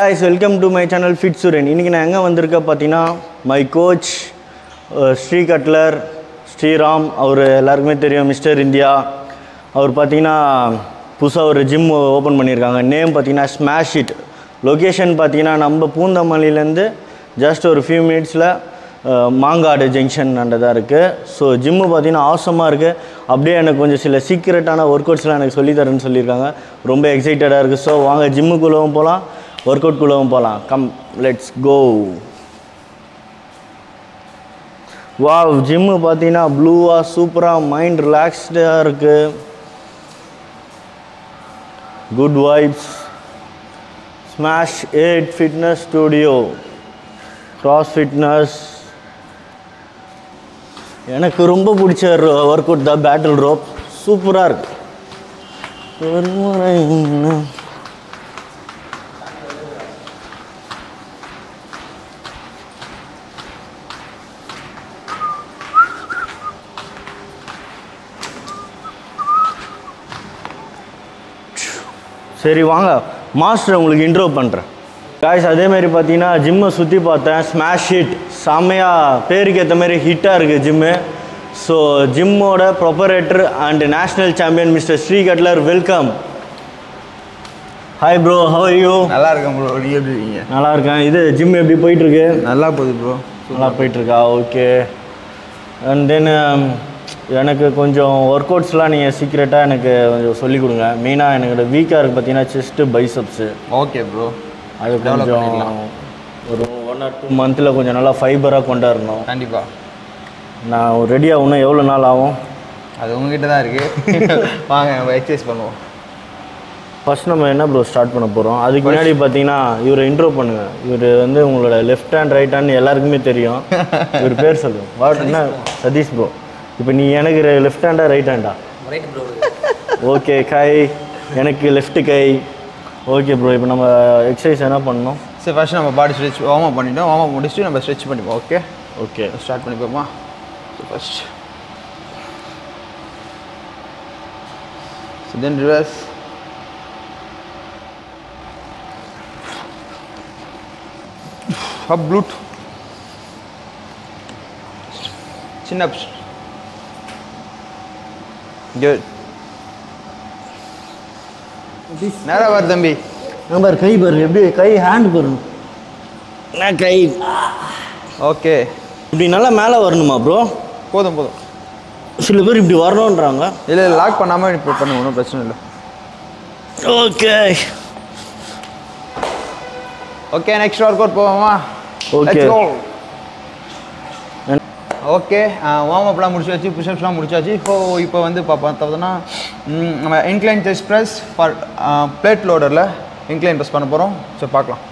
guys, welcome to my channel Fit Suren. இன்னைக்கு நான் எங்க வந்திருக்கேன் பாத்தீனா my coach ஸ்ரீ கட்லர் ஸ்ரீராம் அவர் எல்லாருக்குமே தெரியும் மிஸ்டர் இந்தியா. அவர் பாத்தீனா புதுசா ஒரு ஜிம் ஓபன் பண்ணிருக்காங்க. நேம் பாத்தீனா Smash HIIT. லொகேஷன் பாத்தீனா நம்ம பூந்தமல்லில இருந்து just ஒரு few minutesல mangadu junction அண்டதா இருக்கு. சோ ஜிம் பாத்தீனா ஆசமா இருக்கு. அப்படியே எனக்கு கொஞ்சம் சில சீக்ரெட்டான வொர்க்அவுட்ஸ்லாம் எனக்கு சொல்லி தரேன்னு சொல்லிருக்காங்க. ரொம்ப எக்ஸைட்டடா இருக்கு. சோ வாங்க ஜிம்முக்குள்ளவும் போலாம். Workout குள்ளவும் போலாம். Come, let's go. Wow, gym பாத்தீனா ப்ளூவா சூப்பரா மைண்ட் ரிலாக்ஸ்டா இருக்கு. Good vibes. Smash HIIT Fitness Studio. Cross Fitness. எனக்கு ரொம்ப பிடிச்ச வொர்க்அவுட் தான் பேட்டில் ரோப். சூப்பரா இருக்கு. சரி வாங்க மாஸ்டர் உங்களுக்கு இன்ட்ரோ பண்ணுறேன். காய்ஸ் அதே மாதிரி பார்த்தீங்கன்னா ஜிம்மை சுற்றி பார்த்தேன். ஸ்மாஷ் ஹிட் செம்மையாக பேருக்கு ஏற்ற மாதிரி ஹிட்டாக இருக்குது ஜிம்மு. ஸோ ஜிம்மோட proprietor and national champion mister Shri Cutler, welcome. Hi bro, how are you? நல்லா இருக்கேன் ப்ரோ, நீங்கள் எப்படி இருக்கீங்க? நல்லா இருக்கேன். இது ஜிம் எப்படி போயிட்டுருக்கு? நல்லா போகுது ப்ரோ. நல்லா போயிட்டுருக்கா? ஓகே. அண்ட் தென் எனக்கு கொஞ்சம் ஒர்க் அவுட்ஸ்லாம் நீங்கள் சீக்ரெட்டாக எனக்கு கொஞ்சம் சொல்லிக் கொடுங்க. மெயினாக எனக்கு வீக்காக இருக்குது பார்த்தீங்கன்னா செஸ்ட்டு பைசப்ஸு. ஓகே ப்ரோ, அது கொஞ்சம் ஒரு 1 or 2 மந்தில் கொஞ்சம் நல்லா ஃபைபராக கொண்டாடணும். கண்டிப்பாக. நான் ரெடியாக இன்னும் எவ்வளோ நாள் ஆகும்? அது உங்ககிட்ட தான் இருக்குது. வாங்க நம்ம எக்ஸசைஸ் பண்ணுவோம். ஃபர்ஸ்ட் நம்ம என்ன ப்ரோ ஸ்டார்ட் பண்ண போகிறோம்? அதுக்கு முன்னாடி பார்த்தீங்கன்னா இவரை இன்ட்ரோ பண்ணுங்கள். இவர் வந்து உங்களோட லெஃப்ட் ஹேண்ட் ரைட் ஹேண்ட் எல்லாருக்குமே தெரியும். இவர் பேர் சொல்லுங்கள். வாட் என்ன? சதீஷ் ப்ரோ. இப்போ நீ எனக்கு லெஃப்ட் ஹேண்டா ரைட் ஹேண்டா? Right bro. ஓகே, கை எனக்கு லெஃப்ட் கை. ஓகே ப்ரோ, இப்போ நம்ம எக்ஸசைஸ் என்ன பண்ணணும்? சரி, ஃபர்ஸ்ட் நம்ம பாடி ஸ்ட்ரெச் வார்ம் அப் பண்ணிட்டோம். வார்ம் அப் முடிச்சுட்டு நம்ம ஸ்ட்ரெச் பண்ணிப்போம். ஓகே ஓகே, ஸ்டார்ட் பண்ணிப்போமா? First then reverse. Up glute chin ups. Good. நேரா வர தம்பி. நம்பர் கை பாரு, எப்படி கை ஹேண்ட் பாரு. நான் கை. ஓகே, இப்படி நல்லா மேலே வரணுமா ப்ரோ? போதும் போதும். சில பேர் இப்படி வரணுன்றாங்க. இல்லை லாக் பண்ணாமல் இப்போ பண்ணுங்க, ஒன்றும் பிரச்சனை இல்லை. Okay okay, next workout போவோமா? ஓகே ஓகே, வார்ம் அப்லாம் முடிச்சாச்சு, புஷ்அப்ஸ்லாம் முடிச்சாச்சு. இப்போ வந்து பார்த்தோம்னா நம்ம incline chest press for plate லோடரில் இன்க்ளைன் ப்ரெஸ் பண்ண போகிறோம். ஸோ பார்க்கலாம்.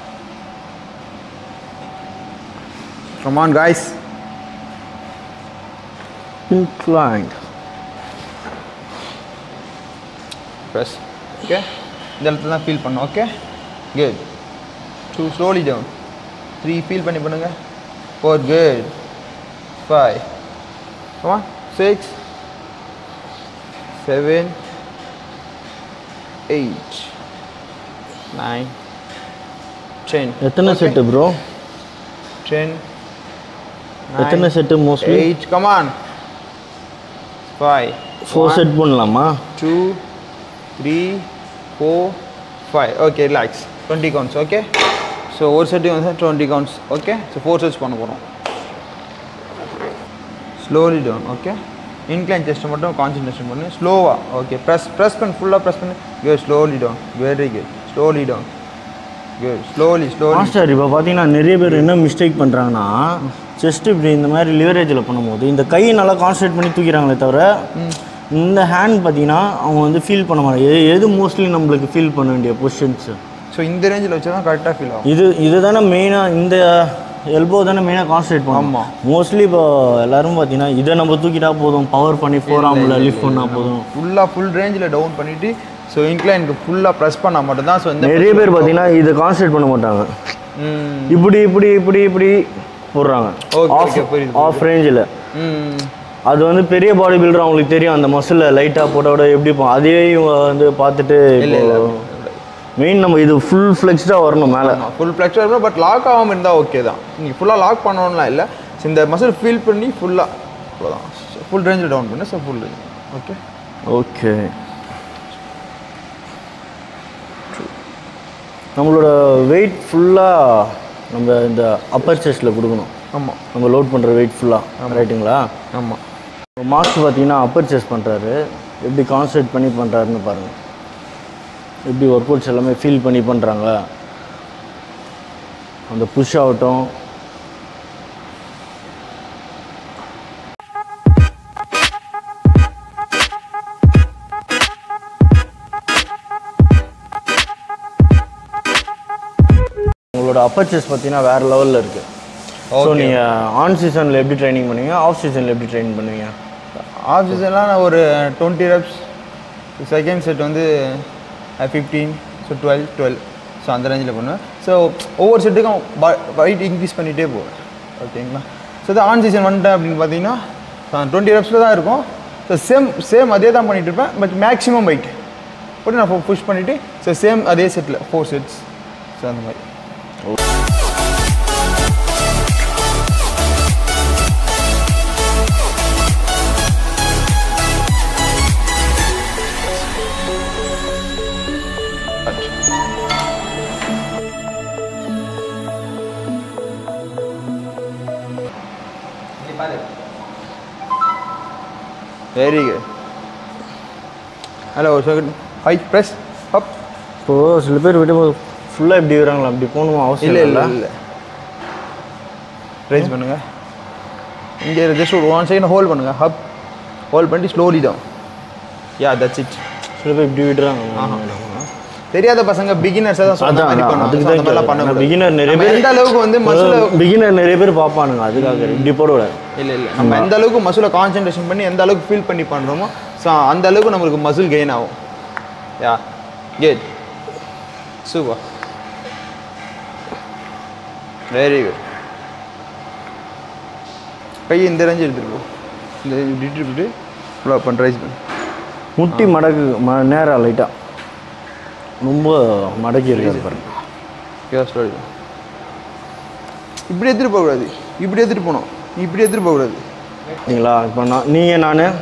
Come on guys. Incline press. Okay, இந்த இடத்துல தான் ஃபீல் பண்ணோம். Okay, good. 2 slowly down. 3 feel பண்ணி பண்ணுங்கள். 4 குட். 5 come on 6 7 8 9 10. எத்தனை செட்டு ப்ரோ? 10 எத்தனை set mostly? 8. come on 5 4 set பண்ணலாமா? 2 3 4 5. Okay, relax. 20 counts. Okay, so ஒரு செட்டு வந்து 20 counts. ஓகே, ஸோ 4 sets பண்ண போகிறோம். Slowly down. ஓகே, இன்க்ளைன் செஸ்ட்டை மட்டும் கான்சன்ட்ரேஷன் பண்ணு ஸ்லோவாக. ஓகே, ப்ரெஸ் பண்ணு, ஃபுல்லாக ப்ரெஸ் பண்ணு. Good. Slowly down. Very good. Slowly down. Good. Slowly. Master இப்போ பார்த்தீங்கன்னா நிறைய பேர் என்ன மிஸ்டேக் பண்ணுறாங்கன்னா, செஸ்ட் இப்படி இந்த மாதிரி லிவரேஜில் பண்ணும்போது இந்த கையை நல்லா கான்சன்ட்ரேட் பண்ணி தூக்கிறாங்களே தவிர இந்த ஹேண்ட் பார்த்தீங்கன்னா அவங்க வந்து ஃபீல் பண்ண மாட்டாங்க. எது மோஸ்ட்லி நம்மளுக்கு ஃபீல் பண்ண வேண்டிய பொசிஷன்ஸு? ஸோ இந்த ரேஞ்சில் வச்சு தான் கரெக்டாக ஃபீல் ஆகும். இது தானே மெயினாக, இந்த எல்போ தானே மெயினாக கான்சன்ட்ரேட் பண்ணும். ஆமாம், மோஸ்ட்லி இப்போ எல்லாரும் பார்த்தீங்கன்னா இதை நம்ம தூக்கிட்டா போதும், பவர் பண்ணி 4 ஆர்மில் லிஃப்ட் பண்ணால் போதும். ஃபுல் ரேஞ்சில் டவுன் பண்ணிவிட்டு ஸோ இன்க்ளைனுக்கு ஃபுல்லாக ப்ரெஸ் பண்ணால் மட்டும்தான். ஸோ இந்த நிறைய பேர் பார்த்தீங்கன்னா இதை கான்சன்ட்ரேட் பண்ண மாட்டாங்க. இப்படி இப்படி இப்படி இப்படி போடுறாங்க ஆஃப் ரேஞ்சில். அது வந்து பெரிய பாடி பில்டர் அவங்களுக்கு தெரியும் அந்த மசில் லைட்டாக போட்டோட எப்படி அதே இவங்க வந்து பார்த்துட்டு மெயின் நம்ம இது ஃபுல் ஃப்ளெக்ஸ்டாக வரணும் மேலே. ஃபுல் ஃப்ளெக்ஸ்டாக இருக்கணும், பட் லாக் ஆகாமல் இருந்தால் ஓகே தான். நீங்கள் ஃபுல்லாக லாக் பண்ணணும்லாம் இல்லை. இந்த மசில் ஃபீல் பண்ணி ஃபுல்லாக அவ்வளோதான். ஃபுல் ரேஞ்சில் டவுன் பண்ணு. So full range. Okay okay. நம்மளோட வெயிட் ஃபுல்லாக நம்ம இந்த அப்பர் செஸ்ட்டில் கொடுக்கணும். ஆமாம், நம்ம லோட் பண்ணுற வெயிட் ஃபுல்லாக ரைட்டுங்களா? ஆமாம். மாஸ்டர் பார்த்தீங்கன்னா அப்பர் செஸ் பண்ணுறாரு, எப்படி கான்சன்ட்ரேட் பண்ணி பண்ணுறாருன்னு பாருங்கள். எப்படி ஒர்க் அவுட்ஸ் எல்லாமே ஃபீல் பண்ணி பண்ணுறாங்க. அந்த புஷ் ஆகட்டும், உங்களோட அப்பர் செஸ் பார்த்தீங்கன்னா வேறு லெவலில் இருக்குது. ஸோ நீங்கள் ஆன் சீசனில் எப்படி ட்ரைனிங் பண்ணுவீங்க, ஆஃப் சீசனில் எப்படி ட்ரைனிங் பண்ணுவீங்க? ஆஃப் சீசன்லாம் நான் ஒரு 20 reps, செகண்ட் செட் வந்து 15, ஸோ 12. ஸோ அந்த ரேஞ்சில் பண்ணுவேன். ஸோ ஒவ்வொரு செட்டுக்கும் வெயிட் இன்க்ரீஸ் பண்ணிகிட்டே போவேன். ஓகேங்களா? ஸோ இது ஆன் சீசன் வந்துட்டேன் அப்படின்னு பார்த்தீங்கன்னா 20 reps தான் இருக்கும். ஸோ சேம் அதே தான் பண்ணிகிட்டு இருப்பேன், பட் மேக்ஸிமம் வெயிட் போட்டு நான் புஷ் பண்ணிவிட்டு ஸோ சேம் அதே செட்டில் 4 sets. ஸோ அந்த மாதிரி. Very good. Hello, so high press up. இப்போது சில பேர் விட்டு ஃபுல்லாக எப்படி வராங்களா, அப்படி போகணுமா அவசியம் இல்லை. ரைஸ் பண்ணுங்க. இங்கே ஜஸ்ட் ஒரு 1 second ஹோல்ட் பண்ணுங்க. ஹோல்ட் பண்ணி slowly down. Yeah, that's it. சில பேர் இப்படி விடுறாங்க. தெரியாத பசங்க பிகினர்ஸ் தான் சொன்ன மாதிரி பண்ணுவாங்க. பிகினர் நிறைய பேர் எந்த அளவுக்கு வந்து பிகினர் நிறைய பேர் பார்ப்பானுங்க, அதுக்காக இப்படி போடக்கூடாது. இல்லை நம்ம எந்த அளவுக்கு மசிலை கான்சன்ட்ரேஷன் பண்ணி எந்த அளவுக்கு ஃபீல் பண்ணி பண்ணுறோமோ ஸோ அந்த அளவுக்கு நம்மளுக்கு மசில் கெயின் ஆகும். யா, குட், சூப்பர், வெரி குட். கை இந்த ரேஞ்சு எடுத்துருக்கோம். இந்த விட்டுட்டு ஃபுல்லாக பண்ண ரைஸ் பண்ணி முட்டி மடக்கு நேராக லைட்டாக ரொம்ப மடக்கி இருக்காது பாருங்க. இப்படி எடுத்துகிட்டு போகக்கூடாது, இப்படி எடுத்துகிட்டு போகணும், இப்படி எடுத்துகிட்டு போகக்கூடாது. சரிங்களா? இப்போ நான்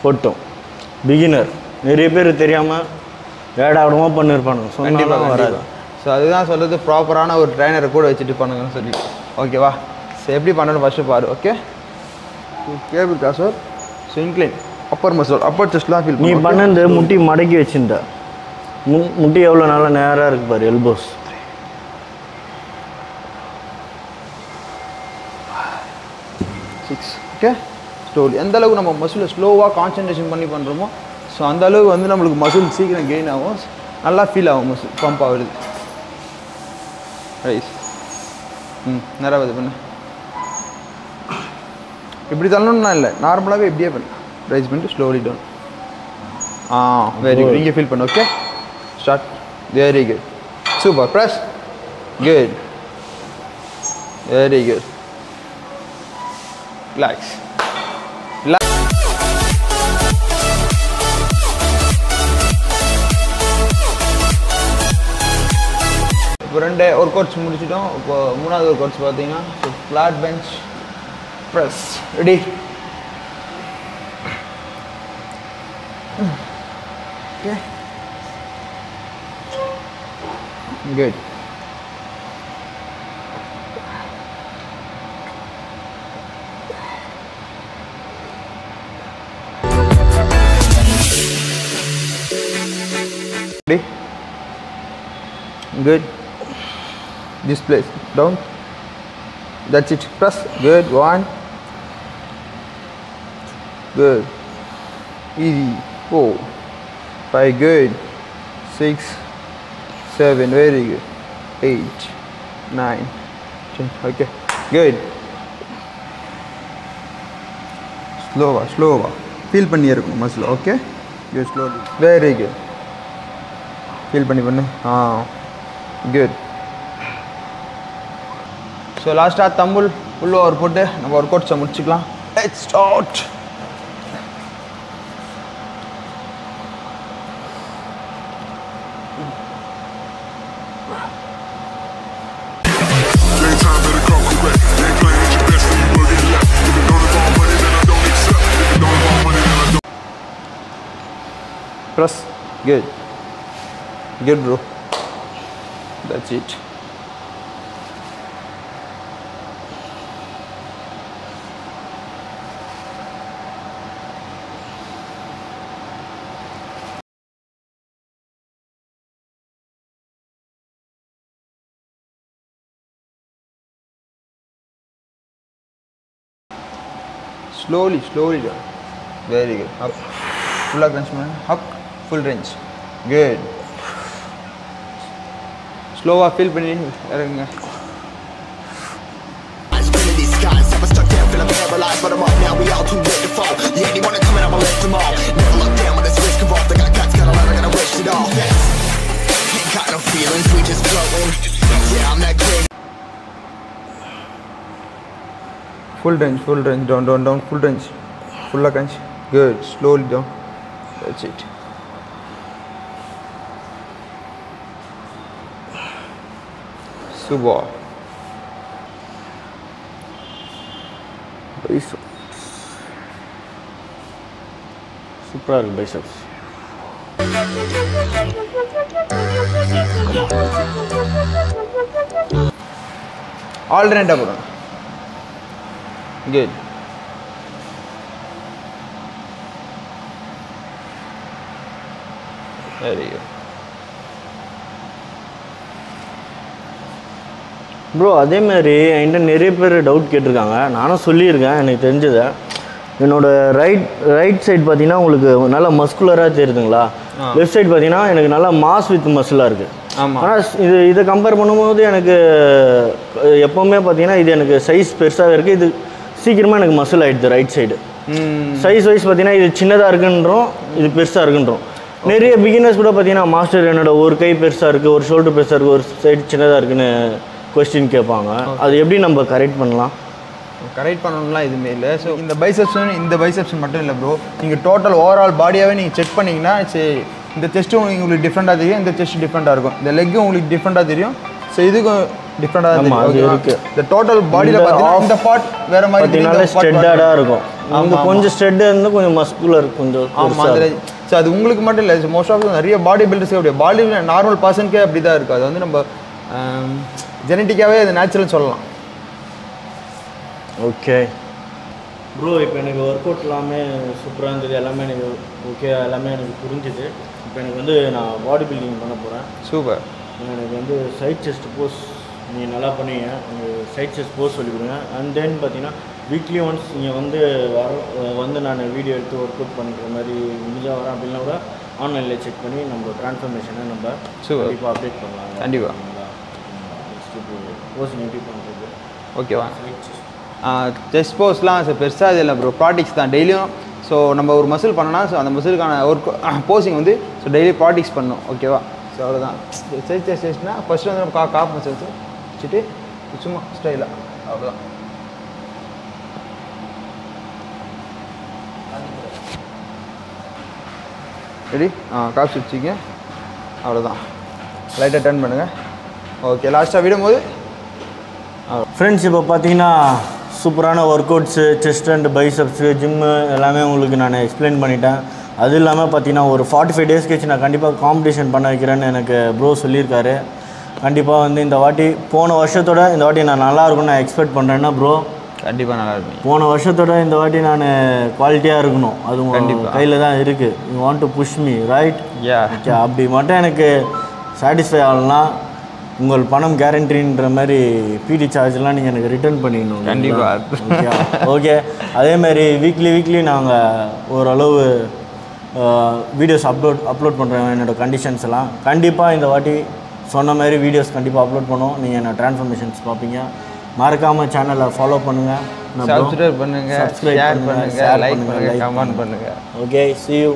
போட்டோம் பிகினர் நிறைய பேர் தெரியாமல் வேடாவிடமாக பண்ணியிருப்பானுங்க, சொன்னாலும் வராது. ஸோ அதுதான் சொல்கிறது, ப்ராப்பரான ஒரு ட்ரைனரை கூட வச்சுட்டு பண்ணுங்கன்னு சொல்லி. ஓகேவா? ஸோ எப்படி பண்ணணும் ஃபஸ்ட்டு பாரு. Okay, cable crosser. So incline upper muscle, upper செஸ்ட்லாம் ஃபீல் நீ பண்ணது முட்டி மடக்கி வச்சுருந்த முட்டி எவ்வளோ நல்லா நேராக இருக்குது பாரு. எல்போஸ் 6. Okay, slowly. எந்த அளவுக்கு நம்ம மசிலை ஸ்லோவாக கான்சன்ட்ரேஷன் பண்ணி பண்ணுறோமோ ஸோ அந்த அளவுக்கு வந்து நம்மளுக்கு மசில் சீக்கிரம் கெயின் ஆகும், நல்லா ஃபீல் ஆகும், மசில் பம்ப் ஆகுது. ரைஸ். நேராக இது பண்ணு. இப்படி தள்ளணும்னா இல்லை, நார்மலாகவே இப்படியே பண்ணு. ரைஸ் பண்ணிட்டு ஸ்லோலி டவுன். Very good. இங்கே ஃபீல் பண்ணு. Okay, start. Very good. Super. Press. Good. Very good. Relax. Relax. இப்போ 2 ஒர்க் அவுட்ஸ் முடிச்சிட்டோம். இப்போ 3வது ஒர்க் அவுட்ஸ் பார்த்தீங்கன்னா flat bench press. Ready? Okay, good. Ready? Good. This place down. That's it. Press. Good. 1. Good. Easy. 4, 5. Good. 6, 7. Very good. 8, 9, 10. Okay, good. Slower. Feel பண்ணி இருக்கும் muscle. Okay, good. Slowly. Very good. Feel பண்ணி பண்ணு. Good. So லாஸ்ட்டாக தம்புள் உள்ள ஒரு போட்டு நம்ம work அவுட்ஸை முடிச்சுக்கலாம். Let's start. Press. Good. Good, bro. That's it. Slowly down. Very good. Up. Full range, man. Up. Full range. Good. Slow up. Feel பண்ணி இறங்குங்க. Full range, down, full range, full range. Good, slowly down. That's it. Super. biceps. Super biceps. Alternate up. Good. There you go. Bro அதே மாதிரி என்கிட்ட நிறைய பேர் doubt கேட்டிருக்காங்க. நானும் சொல்லியிருக்கேன் எனக்கு தெரிஞ்சதை. என்னோடய ரைட் சைடு பார்த்தீங்கன்னா உங்களுக்கு நல்லா மஸ்குலராக தெரியுதுங்களா, லெஃப்ட் சைடு பார்த்தீங்கன்னா எனக்கு நல்லா மாஸ் வித் மசிலாக இருக்குது. ஆனால் இதை கம்பேர் பண்ணும்போது எனக்கு எப்போவுமே பார்த்தீங்கன்னா இது எனக்கு சைஸ் பெருசாக இருக்குது, இது சீக்கிரமாக எனக்கு மசில் ஆகிடுது ரைட் சைடு. சைஸ் வைஸ் பார்த்தீங்கன்னா இது சின்னதாக இருக்குன்றோம், இது பெருசாக இருக்குன்றோம். நிறைய பிகினர்ஸ் கூட பார்த்தீங்கன்னா மாஸ்டர் என்னோட ஒரு கை பெருசாக இருக்குது, ஒரு ஷோல்டர் பெருசாக இருக்குது, ஒரு சைடு சின்னதாக இருக்குன்னு கொஸ்டின் கேட்பாங்க. அது எப்படி நம்ம கரெக்ட் பண்ணலாம்? கரெக்ட் பண்ணணும்லாம் எதுவுமே இல்லை. ஸோ இந்த பைசெப்ஷன் மட்டும் இல்லை ப்ரோ, நீங்கள் டோட்டல் ஓவரால் பாடியாகவே நீங்கள் செக் பண்ணிங்கன்னா சரி, இந்த செஸ்ட்டும் உங்களுக்கு டிஃப்ரெண்ட்டாக தெரியும், இந்த செஸ்ட் டிஃப்ரெண்ட்டாக இருக்கும், இந்த லெக்கும் உங்களுக்கு டிஃப்ரெண்ட்டாக தெரியும், ஸோ இதுக்கும் டிஃப்ரெண்ட்டாக தெரியும். இந்த டோட்டல் பாடியில் பார்த்தீங்கன்னா இந்த பார்ட் வேறு மாதிரி ஸ்ட்ரெட்டாக இருக்கும், அந்த கொஞ்சம் ஸ்ட்ரெட் இருந்து கொஞ்சம் மஸ்குலர் கொஞ்சம் மாதிரி. ஸோ அது உங்களுக்கு மட்டும் இல்லை, மோஸ்ட் ஆஃப் நிறைய பாடி பில்டர்ஸ்க்கு அப்படியே பாடி நார்மல் பர்சனுக்கே அப்படி தான் இருக்குது. அது வந்து நம்ம ஜெனட்டிக்காகவே அது நேச்சுரல் சொல்லலாம். ஓகே ப்ரோ, இப்போ எனக்கு ஒர்க் அவுட் எல்லாமே சூப்பராக இருந்தது, எல்லாமே எனக்கு ஓகே, எல்லாமே எனக்கு புரிஞ்சுது. இப்போ எனக்கு வந்து நான் பாடி பில்டிங் பண்ண போகிறேன். சூப்பர். எனக்கு வந்து சைட் செஸ்ட் போஸ் நீங்கள் நல்லா பண்ணுவீங்க, எனக்கு சைட் செஸ்ட் போஸ் சொல்லி கொடுங்க. அண்ட் தென் பார்த்தீங்கன்னா வீக்லி ஒன்ஸ் நீங்கள் வந்து நான் வீடியோ எடுத்து ஒர்க் அவுட் பண்ணுற மாதிரி முடிஞ்சால் வரேன். அப்படின்னா கூட ஆன்லைனில் செக் பண்ணி நம்ம ட்ரான்ஸ்ஃபர்மேஷனை நம்ம கண்டிப்பாக அப்டேட் பண்ணலாம். கண்டிப்பாக போஸ் எப்படி பண்ணுறது ஓகேவா? செஸ்ட் போஸ்லாம் பெருசாக இது இல்லை ப்ரோ, ப்ராக்டிக்ஸ் தான் டெய்லியும். ஸோ நம்ம ஒரு மசில் பண்ணோன்னா ஸோ அந்த மசிலுக்கான ஒர்க் போஸிங் வந்து ஸோ டெய்லி ப்ராக்டிக்ஸ் பண்ணணும். ஓகேவா? ஸோ அவ்வளோதான். செஸ்ட்னா ஃபஸ்ட்டு வந்து நம்ம காப் மசில்ஸ் வச்சுட்டு சும்மா ஸ்டைலாக அவ்வளோதான். ரெடி? காப்ஸ் வச்சுக்க, அவ்வளோதான். லைட்டாக டர்ன் பண்ணுங்கள். ஓகே, லாஸ்ட்டாக விடும்போது ஃப்ரெண்ட்ஸ் இப்போ பார்த்தீங்கன்னா சூப்பரான work outs, chest and biceps, gym எல்லாமே உங்களுக்கு நான் எக்ஸ்பிளைன் பண்ணிட்டேன். அது இல்லாமல் பார்த்தீங்கன்னா ஒரு 45 டேஸ் கழிச்சு நான் கண்டிப்பாக காம்படிஷன் பண்ண வைக்கிறேன்னு எனக்கு ப்ரோ சொல்லியிருக்காரு. கண்டிப்பாக வந்து இந்த வாட்டி போன வருஷத்தோட இந்த வாட்டி நான் நல்லாயிருக்கும்னு நான் எக்ஸ்பெக்ட் பண்ணுறேன்னா ப்ரோ கண்டிப்பாக நல்லா இருக்கும். போன வருஷத்தோட இந்த வாட்டி நான் குவாலிட்டியாக இருக்கணும், அது கண்டிப்பாக கையில் தான் இருக்குது. You want to push me right? Okay, அப்படி மட்டும் எனக்கு சாட்டிஸ்ஃபை ஆகலாம். உங்கள் பணம் கேரண்டின்ற மாதிரி பிடி சார்ஜ்லாம் நீங்கள் எனக்கு ரிட்டர்ன் பண்ணிடணும். கண்டிப்பாக. ஓகே, அதேமாதிரி வீக்லி நாங்கள் ஓரளவு வீடியோஸ் அப்லோட் பண்ணுறேன். என்னோடய கண்டிஷன்ஸ் எல்லாம் கண்டிப்பாக இந்த வாட்டி சொன்ன மாதிரி வீடியோஸ் கண்டிப்பாக அப்லோட் பண்ணுவோம். நீங்கள் என்ன ட்ரான்ஸ்ஃபர்மேஷன்ஸ் பார்ப்பீங்க. மறக்காமல் சேனலை ஃபாலோ பண்ணுங்கள், சப்ஸ்கிரைப் பண்ணுங்கள், ஷேர் பண்ணுங்கள், லைக் பண்ணுங்கள், கமெண்ட் பண்ணுங்கள். Okay, see you.